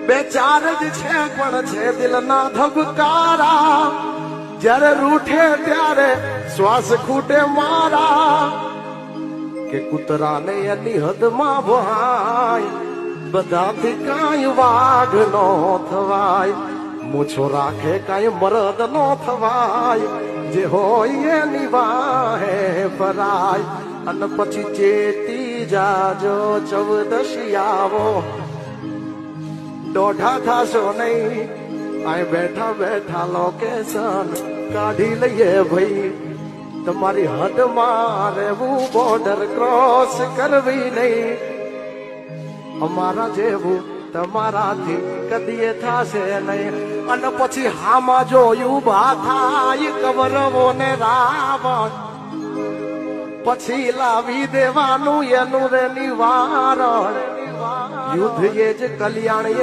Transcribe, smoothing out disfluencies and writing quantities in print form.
બે ચાર જ છે પણ છે દિલના ધબકારા જ્યારે રૂઠે ત્યારે શ્વાસ ખૂટે મારા કે કૂતરાને એની હદમાં વહાય બધાથી કાંઈ વાઘ નો થવાય મૂછો રાખે કાંઈ મરદ નો થવાય જે હોય એની વાહે ભરાય અને પછી ચેતી જાજો ચૌદશી આવો દોઢા થાશો નહીં આ બેઠા બેઠા લોકેશન કાઢી લઈએ ભાઈ તમારી હદમાં રહેવું બોર્ડર ક્રોસ કરવી નહીં અમારા જેવું તમારાથી કદીએ થાશે નહીં અને પછી હામાં જોયું ભા થાય કવરવો ને રાવણ પછી લાવી દેવાનું એનું રે નિવારણ યુદ્ધ એ જ કલ્યાણ